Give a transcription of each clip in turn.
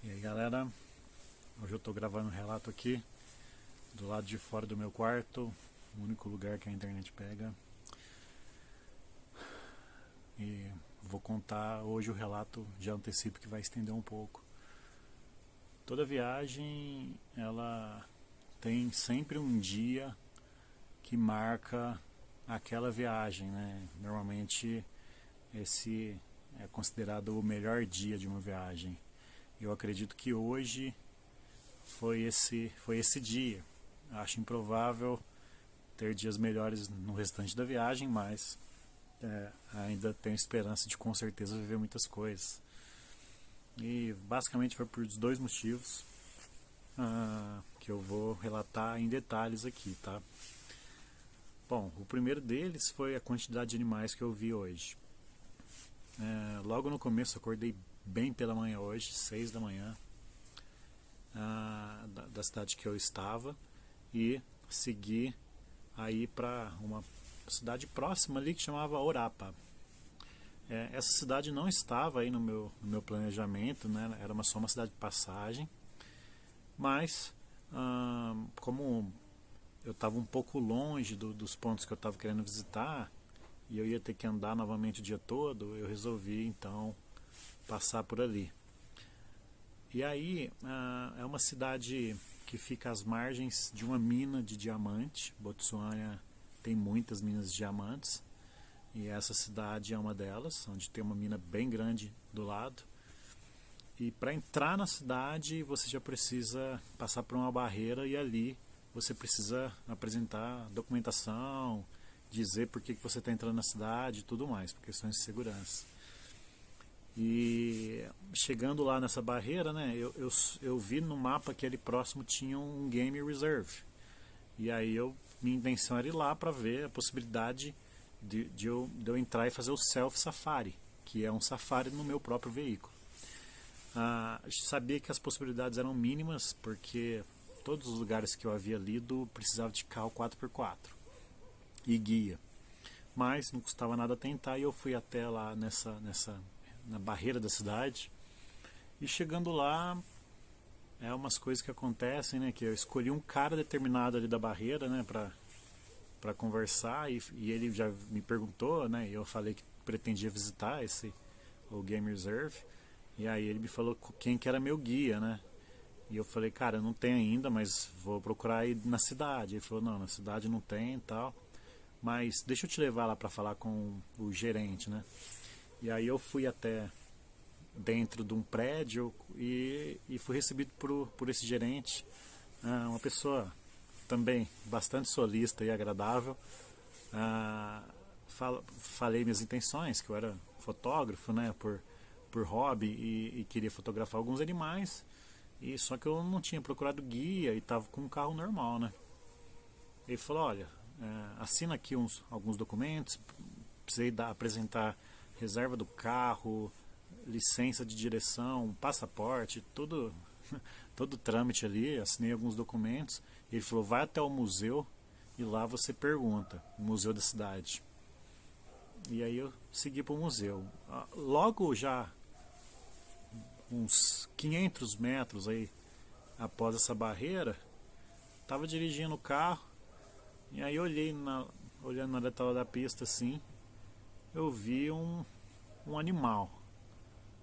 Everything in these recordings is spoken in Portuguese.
E aí galera, hoje eu tô gravando um relato aqui do lado de fora do meu quarto, o único lugar que a internet pega. E vou contar hoje o relato, já antecipo que vai estender um pouco. Toda viagem, ela tem sempre um dia que marca aquela viagem, né? Normalmente esse é considerado o melhor dia de uma viagem. Eu acredito que hoje foi esse dia. Acho improvável ter dias melhores no restante da viagem, mas ainda tenho esperança de com certeza viver muitas coisas. E basicamente foi por dois motivos que eu vou relatar em detalhes aqui, tá? Bom, o primeiro deles foi a quantidade de animais que eu vi hoje. Logo no começo, acordei bem pela manhã hoje, 6 da manhã, da cidade que eu estava, e segui aí para uma cidade próxima ali que chamava Orapa. Essa cidade não estava aí no meu planejamento, né? Era só uma cidade de passagem, mas como eu estava um pouco longe dos pontos que eu estava querendo visitar e eu ia ter que andar novamente o dia todo, eu resolvi então passar por ali. E aí é uma cidade que fica às margens de uma mina de diamante. Botsuana tem muitas minas de diamantes e essa cidade é uma delas, onde tem uma mina bem grande do lado. E para entrar na cidade você já precisa passar por uma barreira e ali você precisa apresentar documentação, dizer por que você está entrando na cidade e tudo mais, por questões de segurança. E chegando lá nessa barreira, né, eu vi no mapa que ali próximo tinha um Game Reserve. E aí minha intenção era ir lá para ver a possibilidade de eu entrar e fazer o Self Safari, que é um safari no meu próprio veículo. Sabia que as possibilidades eram mínimas, porque todos os lugares que eu havia lido precisavam de carro 4x4 e guia. Mas não custava nada tentar e eu fui até lá na barreira da cidade. E chegando lá, umas coisas que acontecem, né? Que eu escolhi um cara determinado ali da barreira, né? Pra conversar e ele já me perguntou, né? E eu falei que pretendia visitar o Game Reserve. E aí ele me falou quem que era meu guia, né? E eu falei, cara, não tem ainda, mas vou procurar aí na cidade. Ele falou, não, na cidade não tem e tal. Mas deixa eu te levar lá para falar com o gerente, né? E aí eu fui até dentro de um prédio e fui recebido por esse gerente, uma pessoa também bastante solista e agradável. Falei minhas intenções, que eu era fotógrafo, né, por hobby e queria fotografar alguns animais, e só que eu não tinha procurado guia e estava com um carro normal, né. Ele falou, olha, assina aqui alguns documentos, precisei apresentar reserva do carro, licença de direção, passaporte, tudo, todo o trâmite ali, assinei alguns documentos. Ele falou, vai até o museu e lá você pergunta, o museu da cidade. E aí eu segui para o museu. Logo já, uns 500 metros aí após essa barreira, estava dirigindo o carro e aí olhando na detalhe da pista assim, eu vi um animal.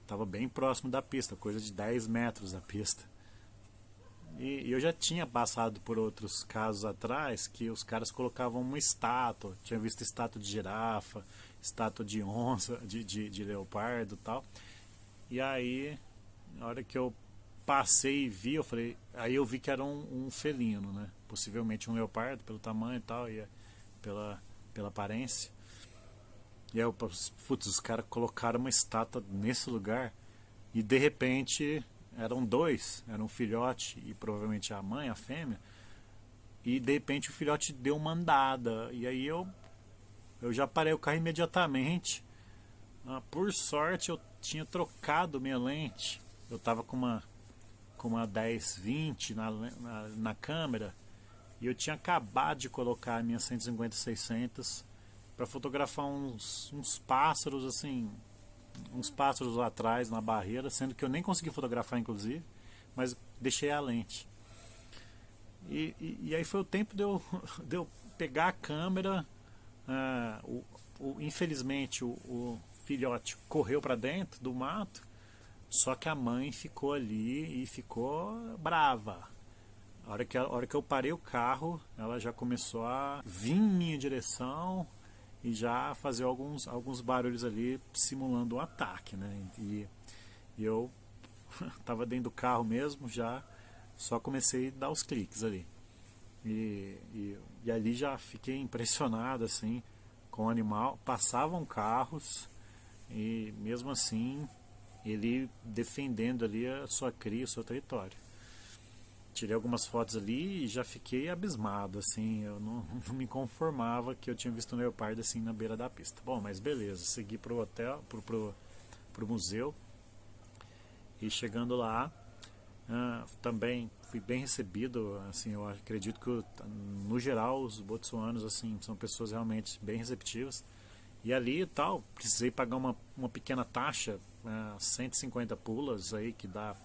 Estava bem próximo da pista, coisa de 10 metros da pista. E eu já tinha passado por outros casos atrás que os caras colocavam uma estátua. Tinha visto estátua de girafa, estátua de onça, de leopardo e tal. E aí, na hora que eu passei e vi, eu falei. Aí eu vi que era um felino, né? Possivelmente um leopardo, pelo tamanho e tal, e pela aparência. E aí, putz, os caras colocaram uma estátua nesse lugar e de repente eram dois, era um filhote e provavelmente a mãe, a fêmea, e de repente o filhote deu uma andada, e aí eu já parei o carro imediatamente. Por sorte eu tinha trocado minha lente, eu tava com uma 10-20 na câmera, e eu tinha acabado de colocar a minha 150-600 para fotografar uns pássaros assim uns pássaros lá atrás na barreira, sendo que eu nem consegui fotografar inclusive, mas deixei a lente. E aí foi o tempo de eu pegar a câmera. Infelizmente o filhote correu para dentro do mato, só que a mãe ficou ali e ficou brava. A hora que eu parei o carro, ela já começou a vir em minha direção e já fazer alguns barulhos ali simulando um ataque, né? E eu estava dentro do carro mesmo, já só comecei a dar os cliques ali. E ali já fiquei impressionado assim com o animal. Passavam carros e mesmo assim ele defendendo ali a sua cria, o seu território. Tirei algumas fotos ali e já fiquei abismado, assim, eu não me conformava que eu tinha visto um leopardo assim na beira da pista. Bom, mas beleza, segui pro hotel, pro museu, e chegando lá, também fui bem recebido, assim, eu acredito que no geral os botsuanos assim são pessoas realmente bem receptivas. E ali e tal, precisei pagar uma pequena taxa, 150 pulas aí, que dá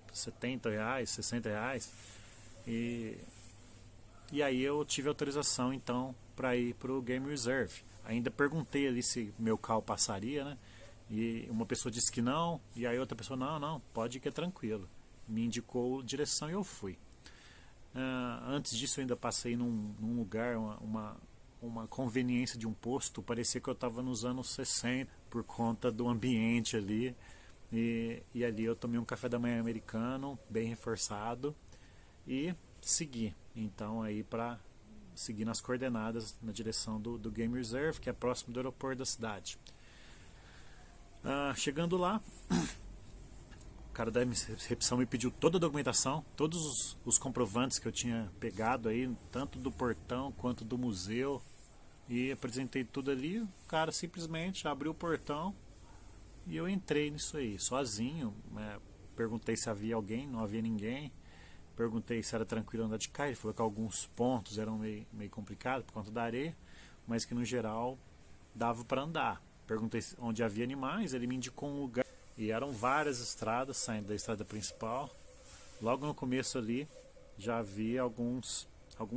R$ 70, R$ 60. E, e aí eu tive autorização então para ir para o Game Reserve. Ainda perguntei ali se meu carro passaria, né? E uma pessoa disse que não, e aí outra pessoa, não, pode ir que é tranquilo. Me indicou direção e eu fui. Antes disso eu ainda passei num lugar, uma conveniência de um posto, parecia que eu estava nos anos 60 por conta do ambiente ali. E ali eu tomei um café da manhã americano, bem reforçado, e segui. Então aí para seguir nas coordenadas na direção do Game Reserve, que é próximo do aeroporto da cidade. Chegando lá, o cara da recepção me pediu toda a documentação, todos os comprovantes que eu tinha pegado aí, tanto do portão quanto do museu, e apresentei tudo ali. O cara simplesmente abriu o portão e eu entrei nisso aí, sozinho, né? Perguntei se havia alguém, não havia ninguém. Perguntei se era tranquilo andar de carro. Ele falou que alguns pontos eram meio complicados por conta da areia, mas que no geral dava para andar. Perguntei onde havia animais, ele me indicou um lugar. E eram várias estradas saindo da estrada principal. Logo no começo ali já havia alguns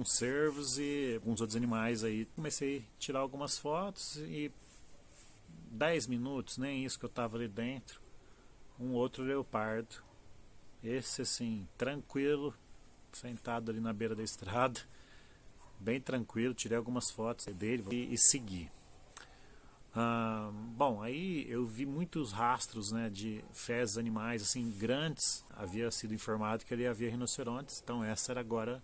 cervos e alguns outros animais aí. Comecei a tirar algumas fotos e 10 minutos, nem isso que eu estava ali dentro, um outro leopardo, esse assim, tranquilo, sentado ali na beira da estrada, bem tranquilo, tirei algumas fotos dele e segui. Bom, aí eu vi muitos rastros, né, de fezes animais assim grandes. Havia sido informado que ali havia rinocerontes, então essa era agora.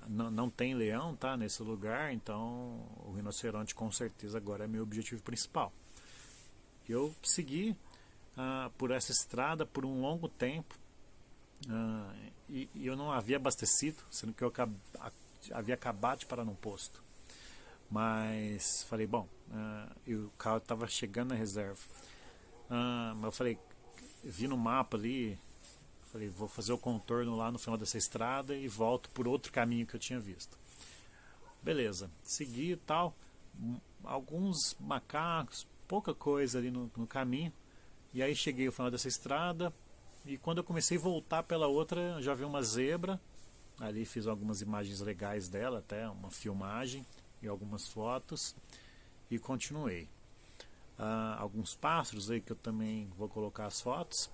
Não tem leão, tá, nesse lugar, então o rinoceronte com certeza agora é meu objetivo principal. Eu segui por essa estrada por um longo tempo, e eu não havia abastecido, sendo que eu havia acabado de parar num posto. Mas falei, bom, e o carro estava chegando na reserva. Mas eu falei, vi no mapa ali, falei, vou fazer o contorno lá no final dessa estrada e volto por outro caminho que eu tinha visto. Beleza, segui e tal, alguns macacos, pouca coisa ali no caminho. E aí cheguei ao final dessa estrada e quando eu comecei a voltar pela outra, já vi uma zebra. Ali fiz algumas imagens legais dela, até uma filmagem e algumas fotos, e continuei. Alguns pássaros aí que eu também vou colocar as fotos.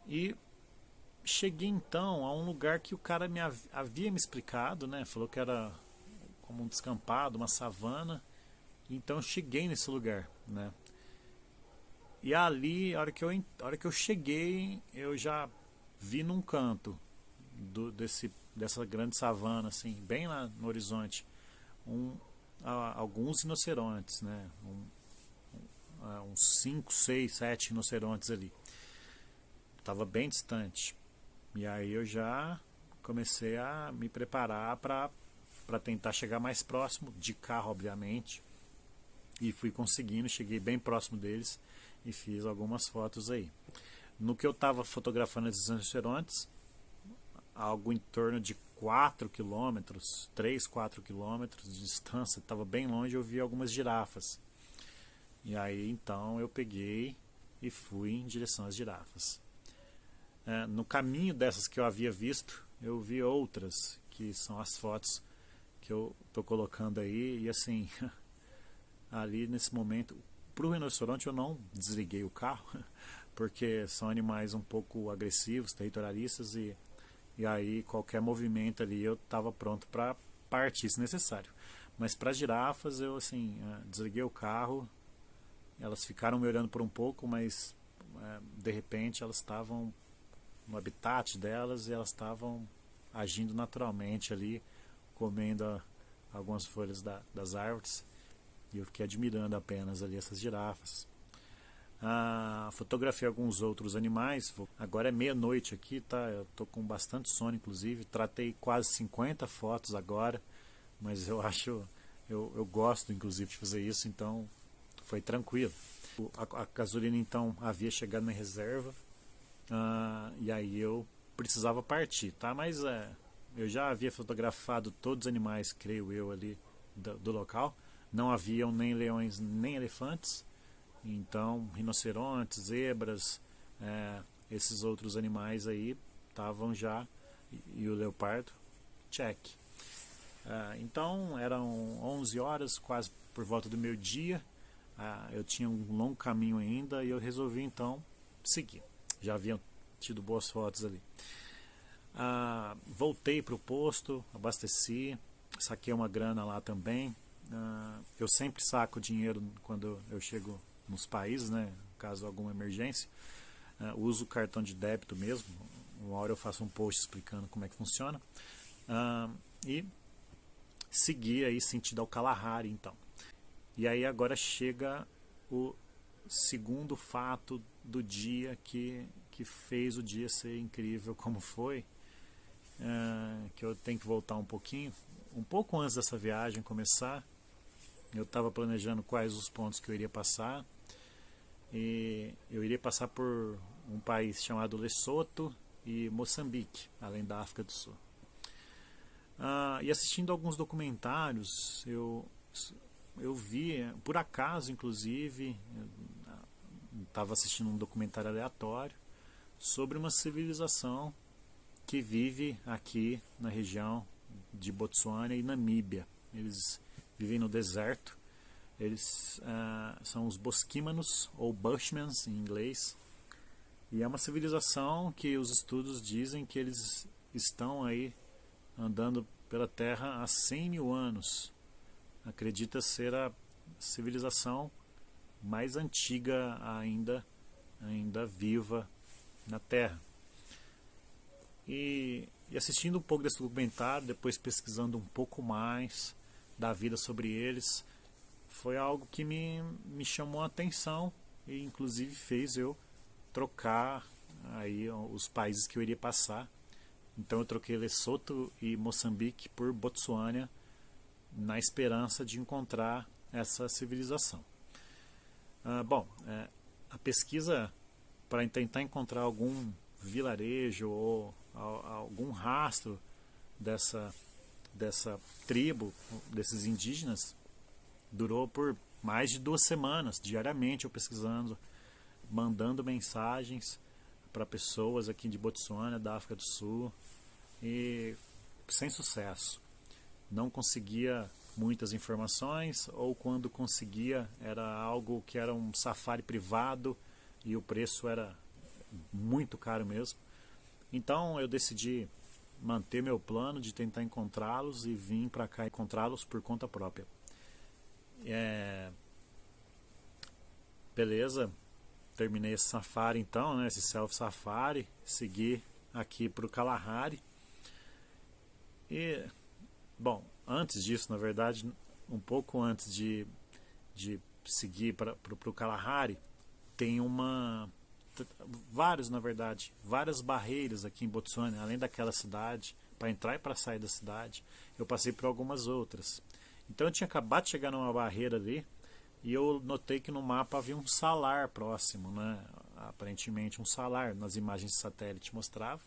E cheguei então a um lugar que o cara havia me explicado, né? Falou que era como um descampado, uma savana. Então eu cheguei nesse lugar, né? E ali, a hora que eu cheguei, eu já vi num canto dessa grande savana, assim, bem lá no horizonte, alguns rinocerontes, né? Uns 5, 6, 7 rinocerontes ali. Estava bem distante. E aí eu já comecei a me preparar para tentar chegar mais próximo, de carro, obviamente. E fui conseguindo, cheguei bem próximo deles e fiz algumas fotos aí. No que eu estava fotografando esses rinocerontes, algo em torno de 4 quilômetros, 3, 4 quilômetros de distância, estava bem longe, eu vi algumas girafas. E aí então eu peguei e fui em direção às girafas. No caminho dessas que eu havia visto, eu vi outras, que são as fotos que eu estou colocando aí. E assim, ali nesse momento, para o rinoceronte eu não desliguei o carro, porque são animais um pouco agressivos, territorialistas, e aí qualquer movimento ali eu estava pronto para partir se necessário. Mas para as girafas eu assim, desliguei o carro, elas ficaram me olhando por um pouco, mas de repente elas estavam no habitat delas e elas estavam agindo naturalmente ali, comendo algumas folhas das árvores, e eu fiquei admirando apenas ali essas girafas. Fotografei alguns outros animais. Agora é meia-noite aqui, tá? Eu tô com bastante sono, inclusive. Tratei quase 50 fotos agora, mas eu gosto, inclusive, de fazer isso, então foi tranquilo. A gasolina, então, havia chegado na reserva, e aí eu precisava partir, tá? Mas eu já havia fotografado todos os animais, creio eu, ali do local. Não haviam nem leões nem elefantes. Então, rinocerontes, zebras, esses outros animais aí estavam já, e o leopardo, check. Então, eram 11 horas, quase por volta do meio-dia. Eu tinha um longo caminho ainda e eu resolvi então seguir. Já haviam tido boas fotos ali. Voltei para o posto, abasteci, saquei uma grana lá também. Eu sempre saco dinheiro quando eu chego nos países, né, caso alguma emergência. Uso o cartão de débito mesmo. Uma hora eu faço um post explicando como é que funciona. E segui aí sentido ao Kalahari então. E aí agora chega o segundo fato do dia que fez o dia ser incrível como foi, que eu tenho que voltar um pouquinho. Um pouco antes dessa viagem começar, eu estava planejando quais os pontos que eu iria passar. E eu iria passar por um país chamado Lesoto e Moçambique, além da África do Sul. E assistindo alguns documentários, eu vi, por acaso inclusive, estava assistindo um documentário aleatório sobre uma civilização que vive aqui na região de Botsuana e Namíbia. Eles vivem no deserto. Eles são os Bosquimanos, ou Bushmen em inglês. E é uma civilização que os estudos dizem que eles estão aí andando pela Terra há 100 mil anos. Acredita ser a civilização mais antiga ainda viva na Terra. E assistindo um pouco desse documentário, depois pesquisando um pouco mais da vida sobre eles, foi algo que me chamou a atenção e inclusive fez eu trocar aí os países que eu iria passar. Então eu troquei Lesoto e Moçambique por Botsuânia, na esperança de encontrar essa civilização. A pesquisa para tentar encontrar algum vilarejo ou algum rastro dessa tribo, desses indígenas, durou por mais de 2 semanas, diariamente eu pesquisando, mandando mensagens para pessoas aqui de Botsuana, da África do Sul, e sem sucesso. Não conseguia muitas informações, ou quando conseguia era algo que era um safari privado e o preço era muito caro mesmo. Então eu decidi manter meu plano de tentar encontrá-los e vim para cá encontrá-los por conta própria. Beleza, terminei esse safari então, né, esse self safari, segui aqui para o Kalahari. E bom, antes disso, na verdade, um pouco antes de seguir para o Kalahari, tem várias barreiras aqui em Botsuana, além daquela cidade, para entrar e para sair da cidade. Eu passei por algumas outras. Então eu tinha acabado de chegar numa barreira ali e eu notei que no mapa havia um salar próximo, né? Aparentemente um salar, nas imagens de satélite mostrava.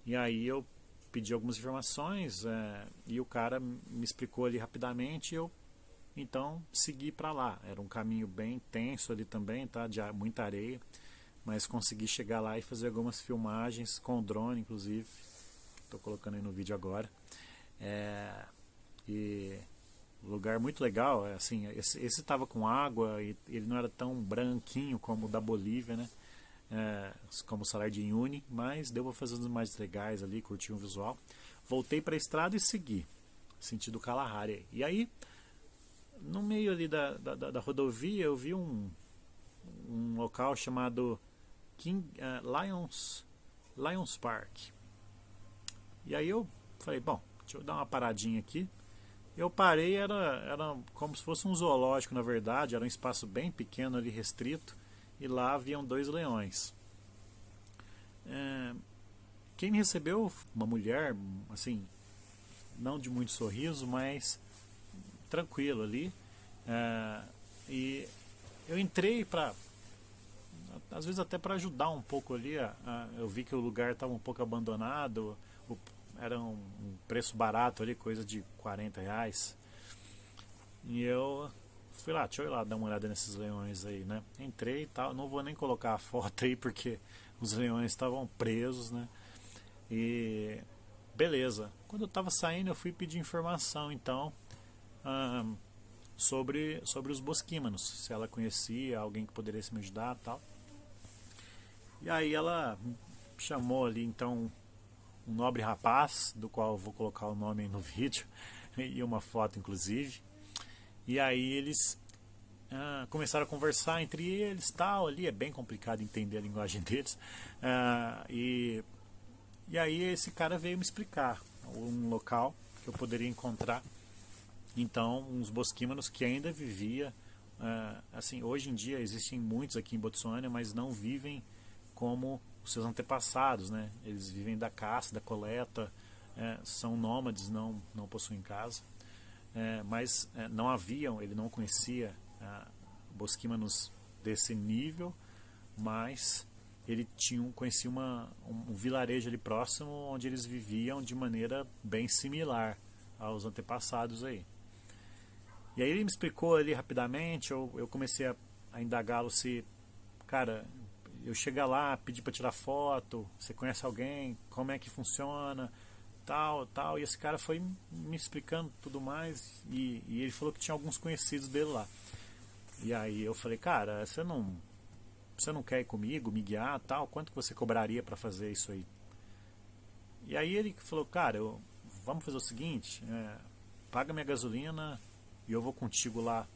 E aí eu pedi algumas informações, e o cara me explicou ali rapidamente, e eu então segui para lá. Era um caminho bem tenso ali também, tá? De muita areia, mas consegui chegar lá e fazer algumas filmagens com drone, inclusive. Estou colocando aí no vídeo agora. E lugar muito legal, assim, esse estava com água e ele não era tão branquinho como o da Bolívia, né? Como o Salar de Uyuni, mas deu para fazer uns mais legais ali, curtir um visual. Voltei para a estrada e segui, sentido Kalahari. E aí, no meio ali da rodovia, eu vi um local chamado Lions Park. E aí eu falei, bom, deixa eu dar uma paradinha aqui. Eu parei, era como se fosse um zoológico, na verdade, era um espaço bem pequeno ali, restrito, e lá haviam 2 leões. Quem me recebeu, uma mulher, assim, não de muito sorriso, mas tranquilo ali. E eu entrei para, às vezes até para ajudar um pouco ali. Eu vi que o lugar estava um pouco abandonado, era um preço barato ali, coisa de R$ 40. E eu fui lá, deixa eu ir lá dar uma olhada nesses leões aí, né? Entrei e tal, não vou nem colocar a foto aí porque os leões estavam presos, né? E beleza. Quando eu tava saindo, eu fui pedir informação, então, sobre os bosquímanos, se ela conhecia alguém que poderia me ajudar, tal. E aí ela chamou ali, então, um nobre rapaz, do qual eu vou colocar o nome aí no vídeo e uma foto, inclusive. E aí eles começaram a conversar entre eles, tal. Ali é bem complicado entender a linguagem deles. E aí esse cara veio me explicar um local que eu poderia encontrar, então, uns bosquímanos que ainda vivia. Assim, hoje em dia existem muitos aqui em Botsuana, mas não vivem como os seus antepassados, né? Eles vivem da caça, da coleta, são nômades, não possuem casa. Mas não haviam, ele não conhecia bosquímanos desse nível, mas ele conhecia um vilarejo ali próximo onde eles viviam de maneira bem similar aos antepassados aí. E aí ele me explicou ali rapidamente, eu comecei a indagá-lo se, cara, eu chegar lá, pedir para tirar foto, você conhece alguém, como é que funciona, tal, e esse cara foi me explicando tudo mais, e ele falou que tinha alguns conhecidos dele lá. E aí eu falei, cara, você não quer ir comigo, me guiar, tal, quanto que você cobraria para fazer isso aí? E aí ele falou, cara, vamos fazer o seguinte, paga minha gasolina e eu vou contigo lá,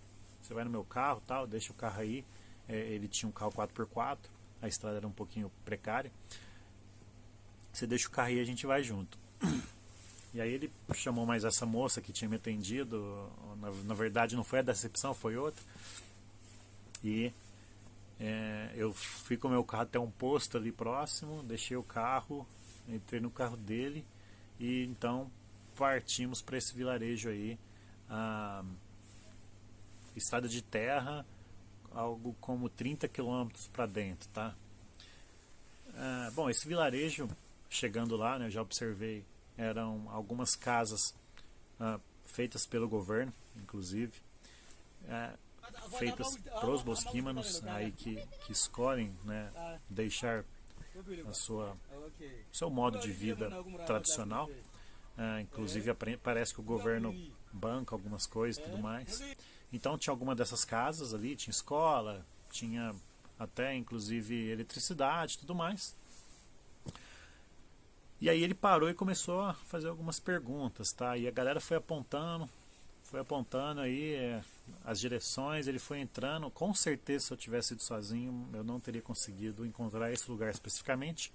você vai no meu carro, tal, deixa o carro aí. Ele tinha um carro 4x4, a estrada era um pouquinho precária, você deixa o carro aí e a gente vai junto. E aí ele chamou mais essa moça que tinha me atendido, na verdade não foi a da recepção, foi outra, e eu fui com o meu carro até um posto ali próximo, deixei o carro, entrei no carro dele e então partimos para esse vilarejo aí, estrada de terra, algo como 30 quilômetros para dentro, tá? Bom, esse vilarejo, chegando lá, né, eu já observei, eram algumas casas feitas pelo governo, inclusive, feitas para os bosquímanos aí que escolhem, né, deixar seu modo de vida tradicional. Inclusive parece que o governo banca algumas coisas e tudo mais. Então tinha alguma dessas casas ali, tinha escola, tinha até inclusive eletricidade e tudo mais. E aí ele parou e começou a fazer algumas perguntas, tá? E a galera foi apontando aí as direções, ele foi entrando. Com certeza, se eu tivesse ido sozinho, eu não teria conseguido encontrar esse lugar especificamente.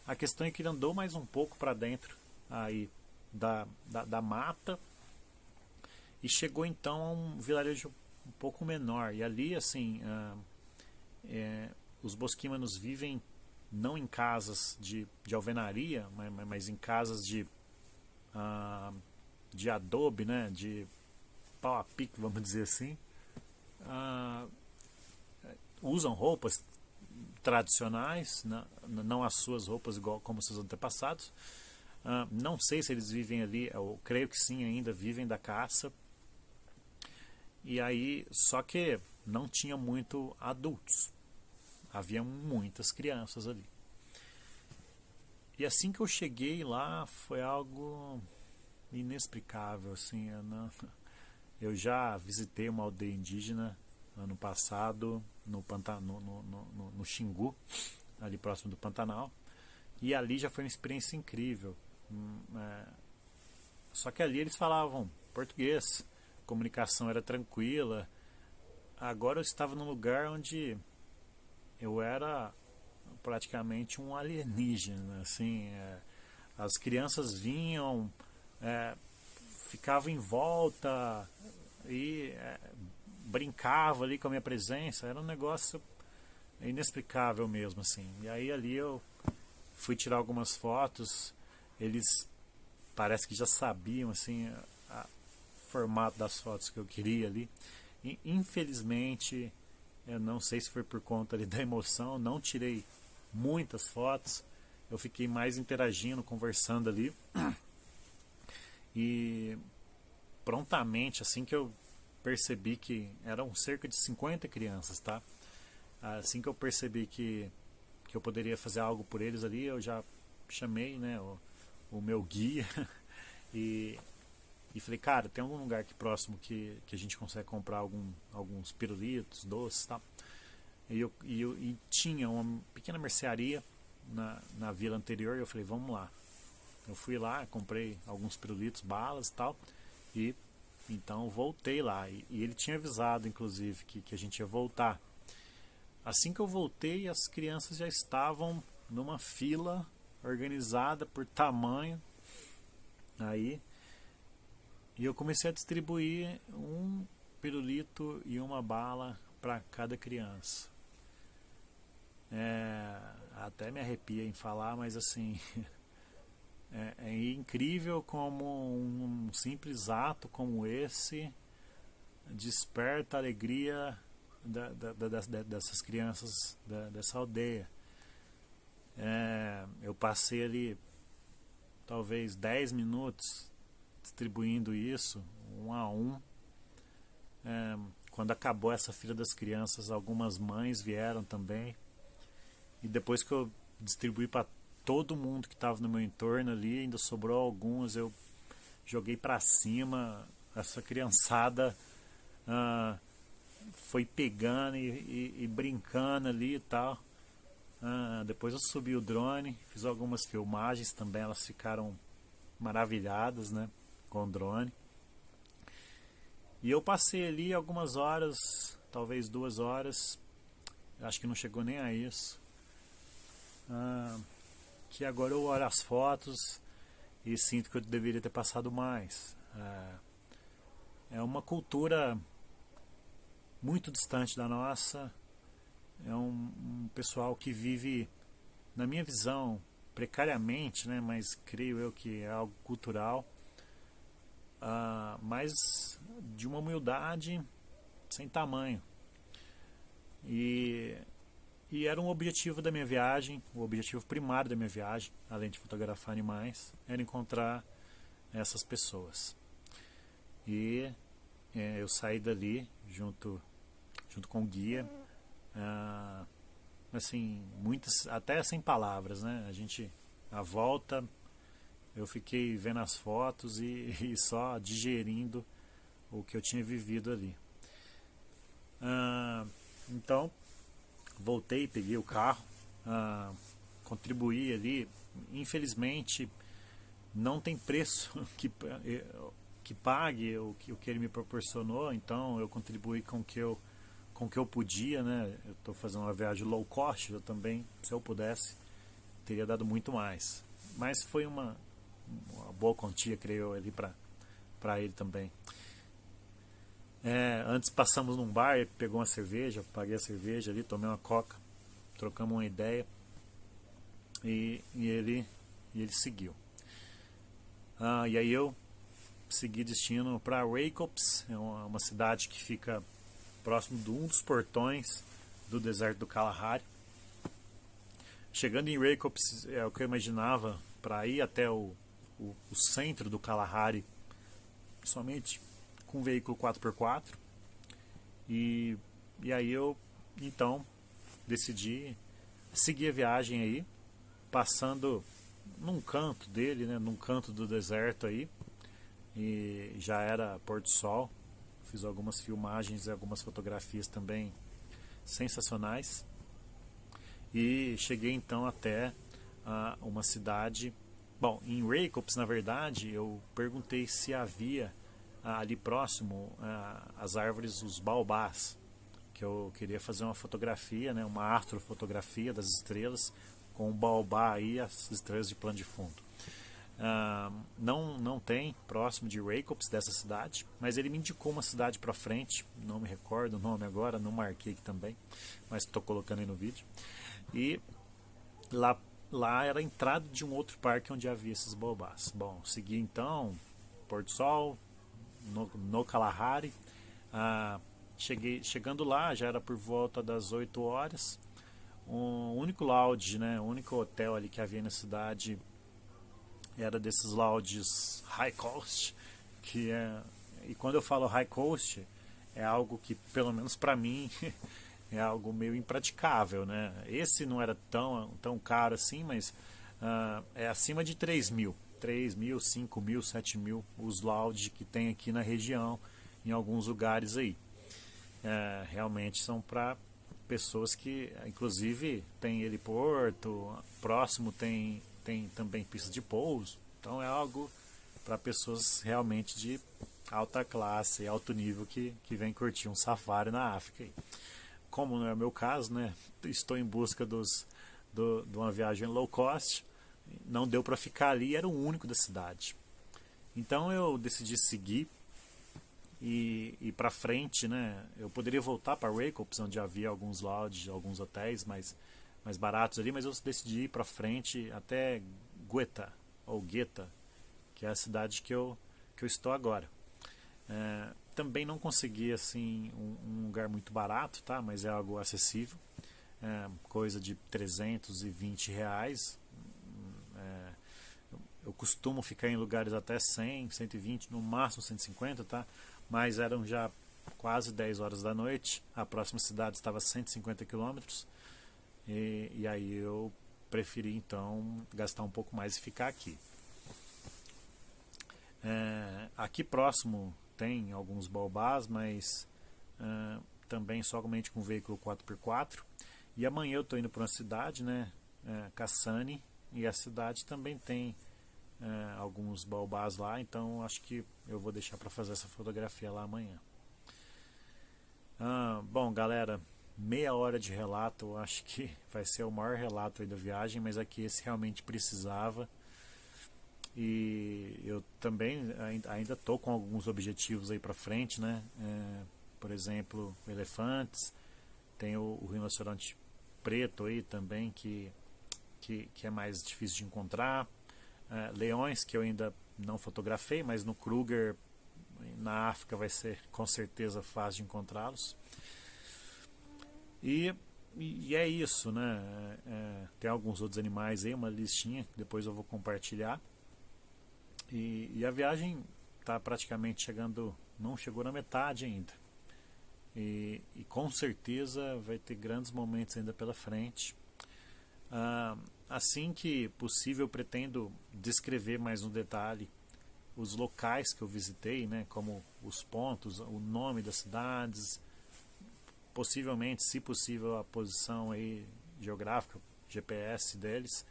A questão é que ele andou mais um pouco para dentro aí da mata e chegou então a um vilarejo um pouco menor. E ali, assim, os bosquímanos vivem não em casas de alvenaria, mas em casas de adobe, né, de pau a pique, vamos dizer assim. Usam roupas tradicionais, não as suas roupas igual como seus antepassados. Não sei se eles vivem ali, eu creio que sim, ainda vivem da caça. E aí, só que não tinha muito adultos, havia muitas crianças ali. E assim que eu cheguei lá, foi algo inexplicável, assim. Eu já visitei uma aldeia indígena ano passado no Xingu, ali próximo do Pantanal, e ali já foi uma experiência incrível. Só que ali eles falavam português, a comunicação era tranquila. Agora eu estava num lugar onde eu era praticamente um alienígena, assim. As crianças vinham, é, ficavam em volta e brincavam ali com a minha presença. Era um negócio inexplicável mesmo, assim. E aí ali eu fui tirar algumas fotos. Eles parece que já sabiam assim o formato das fotos que eu queria ali. E, infelizmente, eu não sei se foi por conta ali da emoção, não tirei muitas fotos. Eu fiquei mais interagindo, conversando ali. E prontamente, assim que eu percebi que eram cerca de 50 crianças, tá? Assim que eu percebi que eu poderia fazer algo por eles ali, eu já chamei, né, o meu guia e falei, cara, tem algum lugar aqui próximo que a gente consegue comprar alguns pirulitos, doces, tá? E tinha uma pequena mercearia na vila anterior, e eu falei, vamos lá. Eu fui lá, comprei alguns pirulitos, balas e tal, e então voltei lá. E ele tinha avisado, inclusive, que a gente ia voltar. Assim que eu voltei, as crianças já estavam numa fila organizada por tamanho. Aí, e eu comecei a distribuir um pirulito e uma bala para cada criança. Até me arrepia em falar, mas assim, é incrível como um simples ato como esse desperta a alegria dessas crianças dessa aldeia. Eu passei ali talvez 10 minutos distribuindo isso, um a um. Quando acabou essa fila das crianças, algumas mães vieram também. E depois que eu distribuí para todo mundo que estava no meu entorno ali, ainda sobrou algumas, eu joguei para cima. Essa criançada foi pegando e brincando ali e tal. Depois eu subi o drone, fiz algumas filmagens também, elas ficaram maravilhadas, né, com o drone. E eu passei ali algumas horas, talvez 2 horas, acho que não chegou nem a isso. Que agora eu olho as fotos e sinto que eu deveria ter passado mais. É uma cultura muito distante da nossa. É um pessoal que vive, na minha visão, precariamente, né, mas creio eu que é algo cultural, mas de uma humildade sem tamanho. E era um objetivo da minha viagem, o objetivo primário da minha viagem, além de fotografar animais, era encontrar essas pessoas. E eu saí dali junto com o guia, assim, muitas, até sem palavras, né? A volta, eu fiquei vendo as fotos e só digerindo o que eu tinha vivido ali. Então, voltei, peguei o carro, contribuí ali. Infelizmente, não tem preço que pague o que ele me proporcionou, então eu contribuí com o que eu podia, né? Eu estou fazendo uma viagem low cost, eu também, se eu pudesse, teria dado muito mais. Mas foi uma boa quantia, creio eu, ali para ele também. Antes passamos num bar, ele pegou uma cerveja, paguei a cerveja ali, tomei uma coca, trocamos uma ideia e ele seguiu. E aí eu segui destino para Reykhops, é uma cidade que fica próximo de um dos portões do deserto do Kalahari. Chegando em Reykhops, é o que eu imaginava, para ir até o centro do Kalahari, somente com um veículo 4x4. E, e aí eu então decidi seguir a viagem aí, passando num canto dele, né, num canto do deserto aí, e já era pôr do sol. Fiz algumas filmagens e algumas fotografias também sensacionais. E cheguei então até uma cidade. Bom, em Reykjanes, na verdade, eu perguntei se havia ali próximo as árvores, os baobás, que eu queria fazer uma fotografia, né, uma astrofotografia das estrelas com o baobá aí, as estrelas de plano de fundo. Não tem próximo de Reykjanes, dessa cidade, mas ele me indicou uma cidade para frente, não me recordo o nome agora, não marquei aqui também, mas estou colocando aí no vídeo. E lá era a entrada de um outro parque onde havia esses baobás. Bom, segui então Porto Sol, no Kalahari. Chegando lá, já era por volta das 8 horas. O único lounge, né, o único hotel ali que havia na cidade era desses lounges high cost, que é, e quando eu falo high cost, é algo que, pelo menos para mim, é algo meio impraticável, né? Esse não era tão caro assim, mas é acima de 3 mil, 5 mil, 7 mil os lounge que tem aqui na região, em alguns lugares aí. Realmente são para pessoas que, inclusive, tem heliporto, próximo tem também pista de pouso, então é algo para pessoas realmente de alta classe, alto nível que vem curtir um safari na África aí. Como não é o meu caso, né, estou em busca de uma viagem low cost, não deu para ficar ali, era o único da cidade. Então eu decidi seguir e ir para frente, né? Eu poderia voltar para Reykjanes, onde havia alguns lodges, alguns hotéis mais baratos ali, mas eu decidi ir para frente até Gueta, ou Geta, que é a cidade que eu estou agora. Também não consegui assim um lugar muito barato, tá? Mas é algo acessível, coisa de R$ 320. Eu costumo ficar em lugares até 100, 120, no máximo 150, tá? Mas eram já quase 10 horas da noite, a próxima cidade estava a 150 quilômetros, e aí eu preferi então gastar um pouco mais e ficar aqui. Aqui próximo tem alguns baobás, mas também somente com veículo 4x4. E amanhã eu estou indo para uma cidade, né, Kassani, e a cidade também tem alguns baobás lá, então acho que eu vou deixar para fazer essa fotografia lá amanhã. Bom, galera, meia hora de relato, eu acho que vai ser o maior relato aí da viagem, mas aqui esse realmente precisava. E eu também ainda estou com alguns objetivos aí para frente, né? Por exemplo, elefantes, tem o rinoceronte preto aí também, que é mais difícil de encontrar. Leões, que eu ainda não fotografei, mas no Kruger, na África, vai ser com certeza fácil de encontrá-los. E é isso, né? Tem alguns outros animais aí, uma listinha que depois eu vou compartilhar. E a viagem está praticamente chegando, não chegou na metade ainda. E com certeza vai ter grandes momentos ainda pela frente. Assim que possível, eu pretendo descrever mais no detalhe os locais que eu visitei, né, como os pontos, o nome das cidades, possivelmente, se possível, a posição aí geográfica, GPS deles,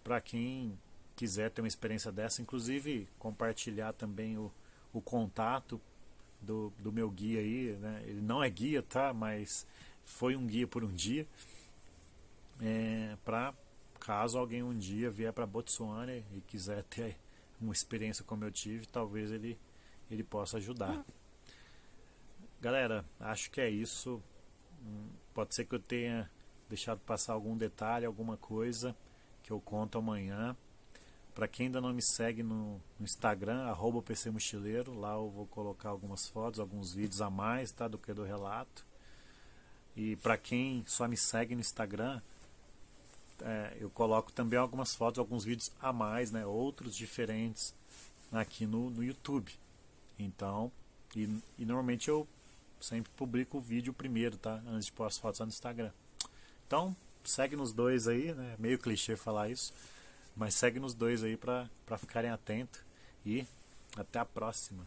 para quem quiser ter uma experiência dessa, inclusive compartilhar também o contato do meu guia aí, né? Ele não é guia, tá? Mas foi um guia por um dia, para caso alguém um dia vier para Botsuana e quiser ter uma experiência como eu tive, talvez ele possa ajudar. Galera, acho que é isso. Pode ser que eu tenha deixado passar algum detalhe, alguma coisa que eu conto amanhã. Para quem ainda não me segue no Instagram, @PCMochileiro, lá eu vou colocar algumas fotos, alguns vídeos a mais, tá, do que do relato. E para quem só me segue no Instagram, eu coloco também algumas fotos, alguns vídeos a mais, né, outros diferentes aqui no YouTube. Então, e normalmente eu sempre publico o vídeo primeiro, tá? Antes de pôr as fotos lá no Instagram. Então, segue nos dois aí, né? Meio clichê falar isso, mas segue nos dois aí pra ficarem atentos. E até a próxima.